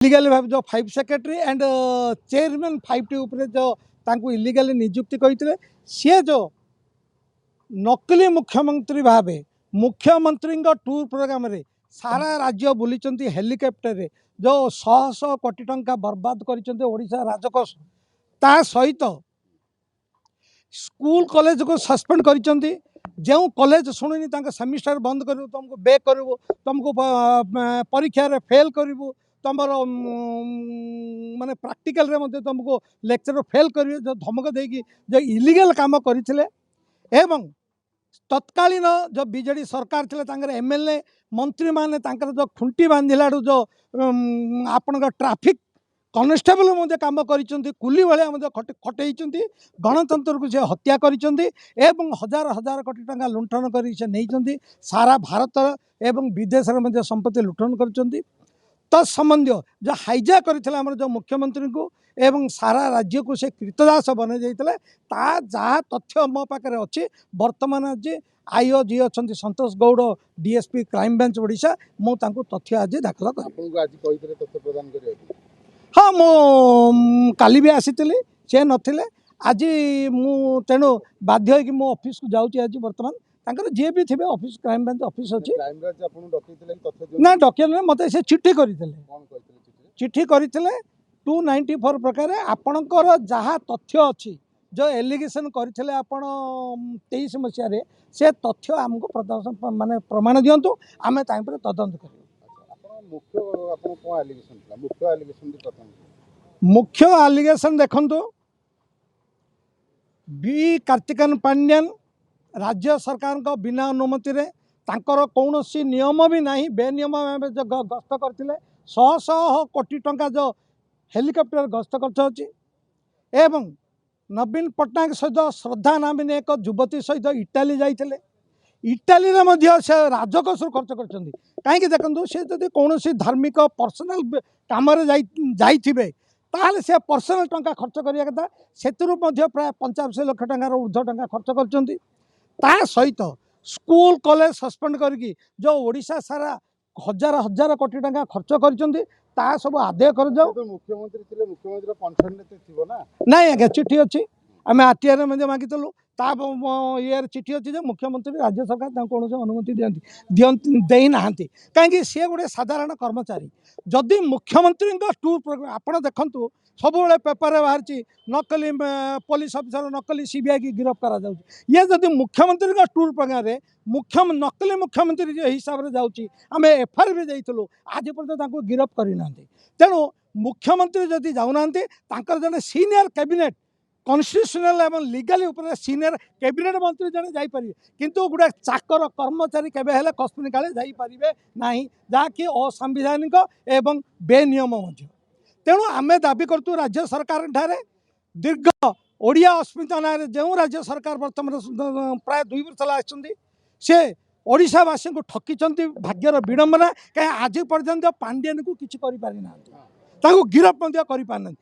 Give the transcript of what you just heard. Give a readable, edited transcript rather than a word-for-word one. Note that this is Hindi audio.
इलीगल भाव जो 5 सेक्रेटरी एंड चेयरमैन 5टी ऊपर जो तांको इलीगली नियुक्ति करते सी जो नकली मुख्यमंत्री भावे मुख्यमंत्री टूर प्रोग्राम रे सारा राज्य बुली हेलिकप्टर रे जो 100 कोटी टंका बर्बाद कर ओडिशा राजकोष ता सहित स्कूल कॉलेज को सस्पेंड कर जो कॉलेज शुणुनी सेमिस्टर बंद कर तुमको बेक कर तुमको परीक्षा रे फेल करू तुमर माने प्रैक्टिकल रे तुमको लेक्चर फेल कर जो धमक देकी जो इलीगल काम करथिले एवं तत्कालीन जो बीजेडी सरकार थे एमएलए मंत्री माने जो खुंटी बांधिला जो आपण ट्राफिक कनेस्टेबल मध्य काम कुली भाया खटई गणतंत्र को से हत्या कर हजार हजार कोटी टंका लुंठन कर सारा भारत एवं विदेश में संपत्ति लुंठन कर तत्संबंधी जो हाइजैक कर जो मुख्यमंत्री को एवं सारा राज्य को से कृतदास बन जाते जहाँ तथ्य मो पाखे अच्छी बर्तमान आज आईओ जी अच्छा Santosh Gaur DSP crime branch Odisha मुझे तथ्य आज दाखल कर हाँ मु काली भी आसी सी नथिले आज मु तेणु बाध्य होगी मो ऑफिस को जाऊँगी आज बर्तमान तांकर जे भी थे ऑफिस क्राइम ब्रांच ऑफिस अच्छी ना डकैले मत से चिट्ठी करते चिट्ठी करते 294 प्रकार आपणकर जहाँ तथ्य अच्छी जो एलिगेशन करते आपण 23 मसीह से तथ्य आमको प्रदर्शन माने प्रमाण दिंतु आम तदंत कर मुख्य आलिगेशन देखु बी कार्तिकेन पांड्यन राज्य सरकार को बिना अनुमति रे तांकर कौन सी नियम भी नहीं बेनियम जो गस्त करते 100 कोटी टंका जो हेलिकप्टर गस्त कर एवं नवीन पट्टनायक सहित श्रद्धा नामिनी एक युवती सहित इटाली जाइए इटाली से राजकोष खर्च कर कहीं देखो सी जब कौन धार्मिक पर्सनाल कम जाइए ताहले से पर्सनाल टंका खर्च करिया कथा सेतुरु प्राय 85 लाख टंकार ऊर्ध्व टंका खर्च कर सहित स्कूल कॉलेज सस्पेंड करके जो ओडिशा सारा हजार हजार कोटी टंका खर्च कर सब आदाय कर जाओ मुख्यमंत्री ना आज्ञा चिट्ठी अच्छी आम आरटीआर मागिलु ये चिट्ठी अच्छी जो मुख्यमंत्री राज्य सरकार कौन अनुमति दिखती देना कहीं सी गोटे साधारण कर्मचारी जदि मुख्यमंत्री टूर प्रोग्राम आप देखु सब पेपर बाहर नकली पुलिस अफिसर नकली सीबीआई की गिरफ्त करा ये जदि मुख्यमंत्री टूर प्रोग्राम नकली मुख्यमंत्री हिसाब से जाऊँगी आम एफआईआर भी जाइलु आज पर्यटन गिरफ्त करना तेणु मुख्यमंत्री जदि जाऊना जड़े सीनियर कैबिनेट कन्स्टिट्यूशनल एवं लीगली ऊपर सीनियर कैबिनेट मंत्री जड़े जापर किंतु गोटे चाकर कर्मचारी केबे हेले कस्मिन काले जाइपारे ना जहाँकि असंवैधानिक एवं बेनियम तेणु आमे दाबी करतु राज्य सरकार ठारे दीर्घ ओडिया अस्मिता ना जो राज्य सरकार बर्तमान प्राय 2 वर्ष आछंती से ओडिशावासी को ठकिचंती भाग्यर विडंबना कहीं आज पर्यंत पांड्यन को किसी करि पारि ना गिरफ्त कर